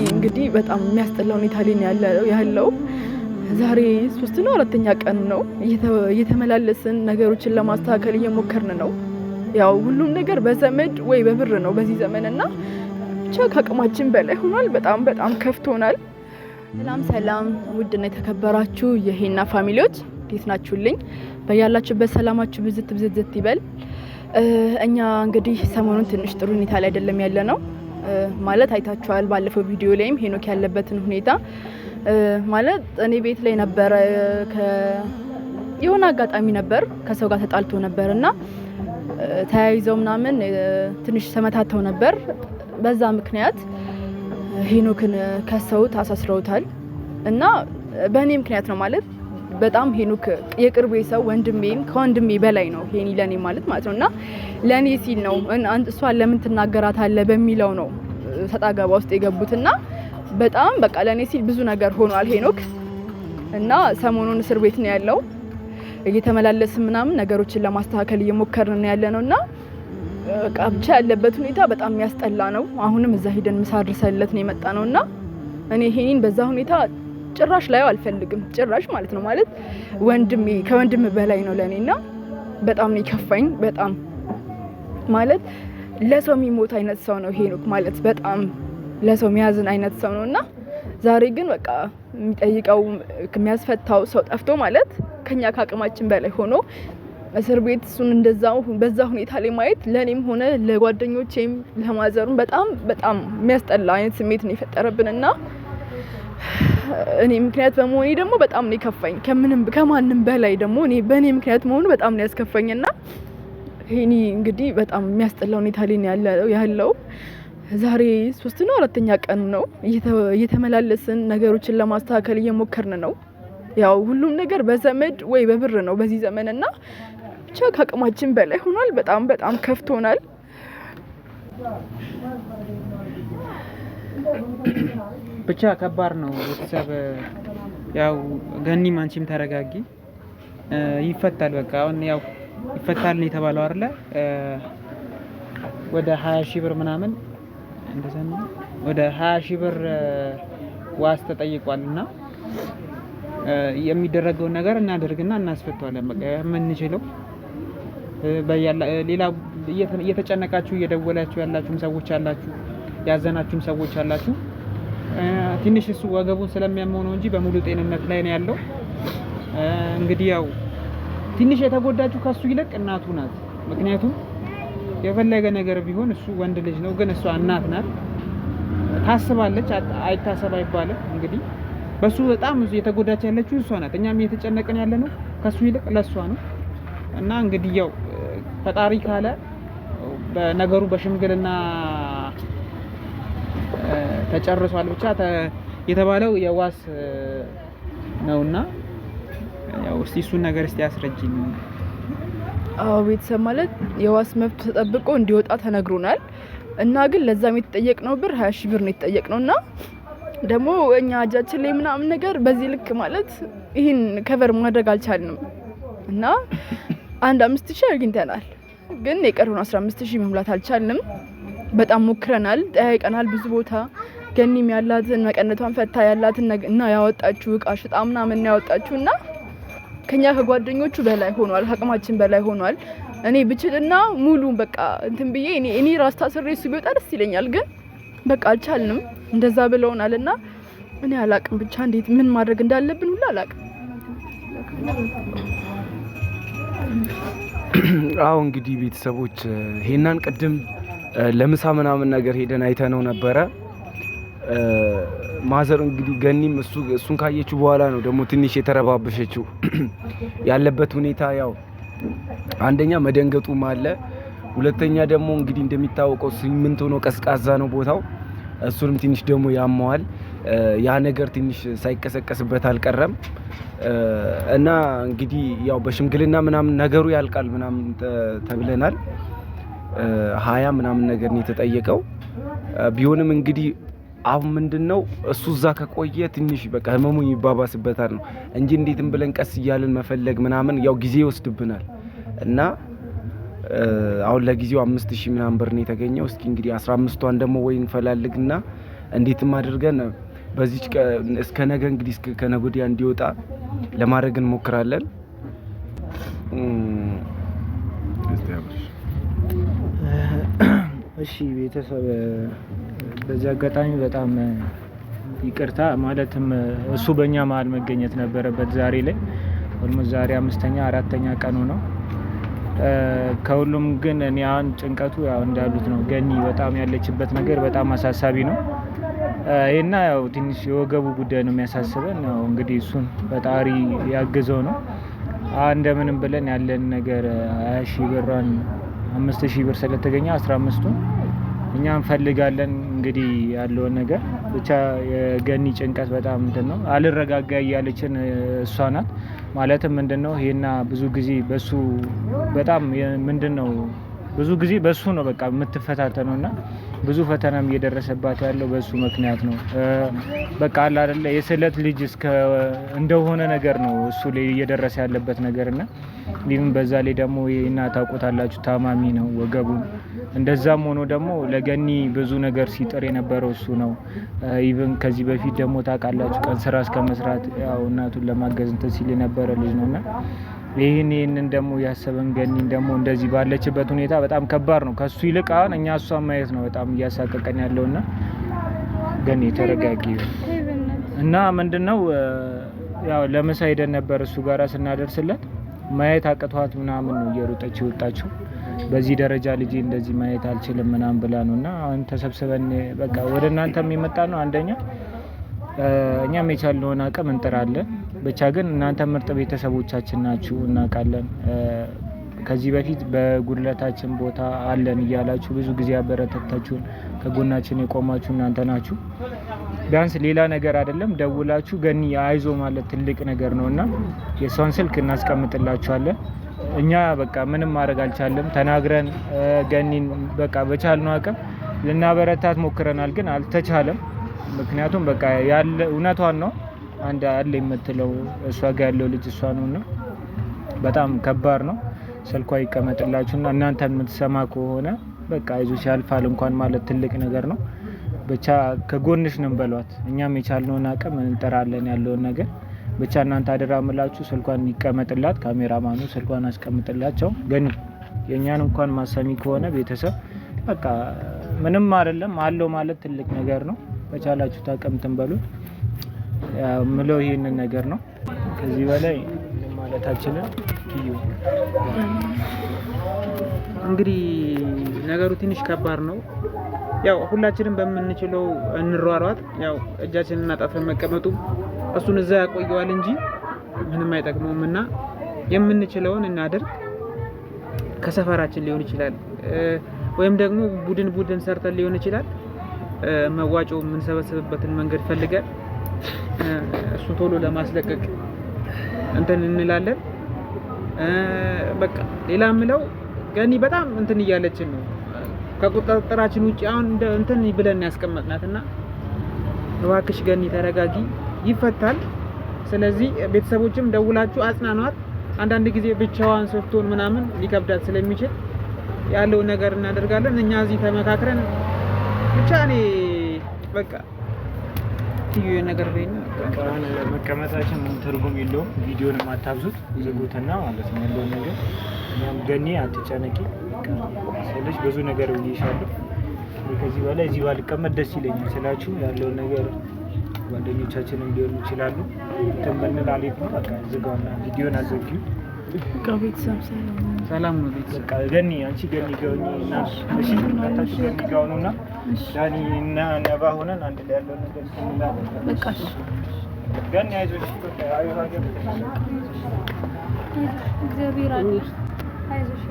እንግዲህ በጣም የሚያስጠላ ሁኔታ ላይ ያለው ዛሬ 3 ነው 4ኛ ቀን ነው እየተመላለስን ነገሮችን ለማስተካከል እየሞከርን ነው። ያው ሁሉም ነገር በዘመድ ወይ በብር ነው በዚህ ዘመንና ብቻ ከአቅማችን በላይ ሆኗል። በጣም ከፍቶናል። ሰላም ውድና የተከበራችሁ የሄና ፋሚሊዎች እንዴት ናችሁልኝ? በያላችሁበት ሰላማችሁ ብዝት ይበል። እኛ እንግዲህ ሰሞኑን ትንሽ ጥሩ ሁኔታ ላይ አይደለም ያለ ነው ማለት አይታችኋል። ባለፈው ቪዲዮ ላይም ሄኖክ ያለበትን ሁኔታ ማለት እኔ ቤት ላይ ነበር የሆነ አጋጣሚ ነበር ከሰው ጋር ተጣልቶ ነበርና ተያይዘው ምናምን ትንሽ ተመታተው ነበር። በዛ ምክንያት ሄኖክን ከሰውት አሳስረውታል እና በእኔ ምክንያት ነው ማለት በጣም ሄኖክ የቅርቤ ሰው ወንድሜም ከወንድሜ በላይ ነው ሄኒ ለኔ ማለት ነውና ለኔ ሲል ነው እሷን ለምን ትናገራታለህ በሚለው ነው ሰጣገባ ውስጥ የገቡትና በጣም በቃ ለኔ ሲል ብዙ ነገር ሆኗል ሄኖክ እና ሰሞኑን እስር ቤት ነው ያለው። እየተመላለስን ምናምን ነገሮችን ለማስተካከል እየሞከርን ነው ያለነውና በቃ ብቻ ያለበት ሁኔታ በጣም የሚያስጠላ ነው። አሁንም እዛ ሄደን ምሳ አድርሰንለት ነው የመጣነውና እኔ ሄኒን በዛ ሁኔታ ጭራሽ ላይ አልፈልግም ጭራሽ ማለት ነው ማለት ወንድሜ ከወንድም በላይ ነው ለኔና በጣም ነው ይከፋኝ። በጣም ማለት ለሰው የሚሞት አይነት ሰው ነው ሄኖክ ማለት በጣም ለሰው የሚያዝን አይነት ሰው ነውና ዛሬ ግን በቃ የሚጠይቀው የሚያስፈታው ሰው ጠፍቶ ማለት ከኛ ከአቅማችን በላይ ሆኖ እስር ቤት እሱን እንደዛው በዛ ሁኔታ ላይ ማየት ለኔም ሆነ ለጓደኞቼም ለማዘሩም በጣም የሚያስጠላ አይነት ስሜት ነው የፈጠረብንና እኔ ምክንያት በመሆኔ ደግሞ በጣም ነው ይከፋኝ። ከማንም በላይ ደግሞ እኔ በእኔ ምክንያት መሆኑ በጣም ነው ያስከፋኝና ሄኒ እንግዲህ በጣም የሚያስጠላ ሁኔታ ላይ ያለው ዛሬ 3 ነው 4ኛ ቀን ነው እየተመላለስን ነገሮችን ለማስተካከል እየሞከርን ነው። ያው ሁሉም ነገር በዘመድ ወይ በብር ነው በዚህ ዘመንና ብቻ ከአቅማችን በላይ ሆኗል። በጣም ከፍቶናል። ብቻ ከባድ ነው ቤተሰብ። ያው ገኒም አንቺም ተረጋጊ፣ ይፈታል። በቃ አሁን ያው ይፈታል ነው የተባለው አይደለ? ወደ 20 ሺህ ብር ምናምን እንደዛ ነው። ወደ 20 ሺህ ብር ዋስ ተጠይቋልና የሚደረገውን ነገር እናደርግና እናስፈታዋለን። በቃ የምንችለው ሌላ እየተጨነቃችሁ እየደወላችሁ ያላችሁም ሰዎች አላችሁ፣ ያዘናችሁም ሰዎች አላችሁ። ትንሽ እሱ ወገቡን ስለሚያመው ነው እንጂ በሙሉ ጤንነት ላይ ነው ያለው። እንግዲህ ያው ትንሽ የተጎዳችሁ ከሱ ይልቅ እናቱ ናት። ምክንያቱም የፈለገ ነገር ቢሆን እሱ ወንድ ልጅ ነው፣ ግን እሷ እናት ናት። ታስባለች፣ አይታሰብ አይባልም። እንግዲህ በሱ በጣም የተጎዳች ያለችው እሷ ናት። እኛም እየተጨነቅን ያለ ነው ከሱ ይልቅ ለሷ ነው። እና እንግዲህ ያው ፈጣሪ ካለ በነገሩ በሽምግልና ተጨርሷል። ብቻ የተባለው የዋስ ነውና ያው እስቲ እሱን ነገር እስቲ ያስረጅኝ። ቤተሰብ ማለት የዋስ መብት ተጠብቆ እንዲወጣ ተነግሮናል እና ግን ለዛም የተጠየቅነው ብር 20 ሺህ ብር ነው የተጠየቅነውና ደግሞ እኛ እጃችን ላይ ምናምን ነገር በዚህ ልክ ማለት ይሄን ከቨር ማድረግ አልቻልንም እና 5,000 አግኝተናል። ግን የቀረውን 15,000 መሙላት አልቻልንም። በጣም ሞክረናል፣ ጠያይቀናል ብዙ ቦታ። ገኒም ያላትን መቀነቷን ፈታ ያላትን እና ያወጣችሁ እቃ ሽጣ ምናምን ያወጣችሁና ከኛ ከጓደኞቹ በላይ ሆኗል፣ አቅማችን በላይ ሆኗል። እኔ ብችልና ሙሉ በቃ እንትን ብዬ እኔ ራስ ታስሬ እሱ ቢወጣ ደስ ይለኛል። ግን በቃ አልቻልንም፣ እንደዛ ብለውናልና እኔ አላቅም ብቻ እንዴት ምን ማድረግ እንዳለብን ሁሉ አላቅም። አዎ እንግዲህ ቤተሰቦች ሄናን ቅድም ለምሳ ምናምን ነገር ሄደን አይተነው ነበረ። ማዘር እንግዲህ ገኒም እሱን ካየችው በኋላ ነው ደግሞ ትንሽ የተረባበሸችው። ያለበት ሁኔታ ያው አንደኛ መደንገጡም አለ፣ ሁለተኛ ደግሞ እንግዲህ እንደሚታወቀው 8 ሆኖ ቀዝቃዛ ነው ቦታው። እሱንም ትንሽ ደግሞ ያመዋል። ያ ነገር ትንሽ ሳይቀሰቀስበት አልቀረም እና እንግዲህ ያው በሽምግልና ምናምን ነገሩ ያልቃል ምናምን ተብለናል። 20 ምናምን ነገር ነው የተጠየቀው። ቢሆንም እንግዲህ አሁን ምንድነው እሱ እዛ ከቆየ ትንሽ በቃ ህመሙ ይባባስበታል ነው እንጂ እንዴትም ብለን ቀስ እያልን መፈለግ ምናምን ያው ጊዜ ይወስድብናል እና አሁን ለጊዜው 5000 ምናምን ብር ነው የተገኘው። እስኪ እንግዲህ 15ቷን ደግሞ ወይ እንፈላልግና እንዴትም አድርገን በዚህ እስከ ነገ እንግዲህ እስከ ከነገ ወዲያ እንዲወጣ ለማድረግ እንሞክራለን። እሺ ቤተሰብ በዚህ አጋጣሚ በጣም ይቅርታ ማለትም እሱ በእኛ መሀል መገኘት ነበረበት ዛሬ ላይ ኦልሞስት ዛሬ 4ኛ ቀኑ ነው። ከሁሉም ግን እኔ አሁን ጭንቀቱ ያው እንዳሉት ነው። ገኒ በጣም ያለችበት ነገር በጣም አሳሳቢ ነው። ይሄና ያው ትንሽ የወገቡ ጉዳይ ነው የሚያሳስበን። ያው እንግዲህ እሱን ፈጣሪ ያግዘው ነው። እንደምንም ብለን ያለን ነገር 20,000 ብሯን 5,000 ብር ስለተገኘ 15ቱን እኛ እንፈልጋለን። እንግዲህ ያለውን ነገር ብቻ የገኒ ጭንቀት በጣም ምንድነው አልረጋጋ እያለችን እሷ ናት። ማለትም ምንድነው ይሄና ብዙ ጊዜ በሱ በጣም ምንድነው ብዙ ጊዜ በሱ ነው በቃ የምትፈታተነውና ብዙ ፈተናም እየደረሰባት ያለው በሱ ምክንያት ነው። በቃ አለ አይደለ የስለት ልጅ እንደሆነ ነገር ነው እሱ ላይ እየደረሰ ያለበት ነገርና ሊም በዛ ላይ ደግሞ ይሄና ታውቁታላችሁ ታማሚ ነው ወገቡ። እንደዛም ሆኖ ደግሞ ለገኒ ብዙ ነገር ሲጥር የነበረው እሱ ነው። ኢቭን ከዚህ በፊት ደግሞ ታውቃላችሁ ቀን ስራ እስከ መስራት ያው እናቱን ለማገዝ እንትን ሲል የነበረ ልጅ ነውና ይሄንን ደግሞ ያሰበን ገኒን ደግሞ እንደዚህ ባለችበት ሁኔታ በጣም ከባድ ነው። ከሱ ይልቅ አሁን እኛ እሷን ማየት ነው በጣም እያሳቀቀን ያለውና ገኒ ተረጋጊ እና ምንድነው ያው ለምሳ ሄደን ነበር እሱ ጋራ ስናደርስለት ማየት አቅቷት ምናምን ነው እየሮጠች የወጣችው። በዚህ ደረጃ ልጅ እንደዚህ ማየት አልችልም ምናምን ብላ ነውና አሁን ተሰብስበን በቃ ወደ እናንተም የመጣ ነው። አንደኛ እኛም የቻልነውን አቅም እንጥራለን። ብቻ ግን እናንተ ምርጥ ቤተሰቦቻችን ናችሁ እናውቃለን። ከዚህ በፊት በጉድለታችን ቦታ አለን እያላችሁ ብዙ ጊዜ ያበረታታችሁን ከጎናችን የቆማችሁ እናንተ ናችሁ። ቢያንስ ሌላ ነገር አይደለም ደውላችሁ ገኒ አይዞ ማለት ትልቅ ነገር ነውና የሷን ስልክ እናስቀምጥላችኋለን። እኛ በቃ ምንም ማድረግ አልቻለም። ተናግረን ገኒን በቃ በቻልነው አቅም ልናበረታት ሞክረናል፣ ግን አልተቻለም። ምክንያቱም በቃ ያለ እውነቷን ነው። አንድ አለ የምትለው እሷ ጋር ያለው ልጅ እሷ ነውና በጣም ከባድ ነው። ስልኳ ይቀመጥላችሁና እናንተ የምትሰማ ከሆነ በቃ አይዞሽ ያልፋል እንኳን ማለት ትልቅ ነገር ነው። ብቻ ከጎንሽ ነን በሏት። እኛም የቻልነውን አቅም እንጠራለን ያለውን ነገር ብቻ እናንተ አደራምላችሁ ስልኳን ይቀመጥላት። ካሜራማኑ ስልኳን አስቀምጥላቸው። ገኒ የኛን እንኳን ማሰሚ ከሆነ ቤተሰብ በቃ ምንም አይደለም አለው ማለት ትልቅ ነገር ነው። በቻላችሁ ታቀምጥን በሉት። ምለው ይሄንን ነገር ነው። ከዚህ በላይ ማለታችንን እንግዲህ ነገሩ ትንሽ ከባድ ነው። ያው ሁላችንም በምንችለው እንሯሯጥ። ያው እጃችንን እናጣፈን መቀመጡ እሱን እዛ ያቆየዋል እንጂ ምንም አይጠቅመውምና የምንችለውን እናድርግ። ከሰፈራችን ሊሆን ይችላል ወይም ደግሞ ቡድን ሰርተን ሊሆን ይችላል። መዋጮ የምንሰበስብበትን መንገድ ፈልገን እሱ ቶሎ ለማስለቀቅ እንትን እንላለን። በቃ ሌላ ምለው ገኒ በጣም እንትን እያለችን ነው ከቁጥጥራችን ውጪ አሁን እንትን ብለን ያስቀመጥናትና እባክሽ ገኒ ተረጋጊ፣ ይፈታል። ስለዚህ ቤተሰቦችም ደውላችሁ አጽናኗት። አንዳንድ ጊዜ ብቻዋን ስትሆን ምናምን ሊከብዳት ስለሚችል ያለው ነገር እናደርጋለን። እኛ እዚህ ተመካክረን ብቻ እኔ በቃ ትዩ ነገር ላይ ነው መቀመጣችን ትርጉም የለውም። ቪዲዮን ማታብዙት ዝጉትና ማለት ነው ያለው ነገር። እኛም ገኒ አትጨነቂ ስለዚህ ብዙ ነገር ብዬሻለሁ። ከዚህ በላይ እዚህ ባልቀመጥ ደስ ይለኛል ስላችሁ ያለው ነገር ጓደኞቻችንም ሊሆኑ ይችላሉ። ተመንል አለፍ ነው በቃ ዝጋውና ቪዲዮን አዘጊው። ቤተሰብ ሰላም ነው ቤተሰብ። በቃ ገኒ አንቺ ገኒ እና እሺ እናታችሁ ገኒ ጋውኑና ዳኒ እና ነባ ሆነን አንድ ላይ ያለው ነገር እንላለን። በቃ ገኒ አይዞሽ በቃ አይዞሽ እግዚአብሔር አይዞሽ አይዞሽ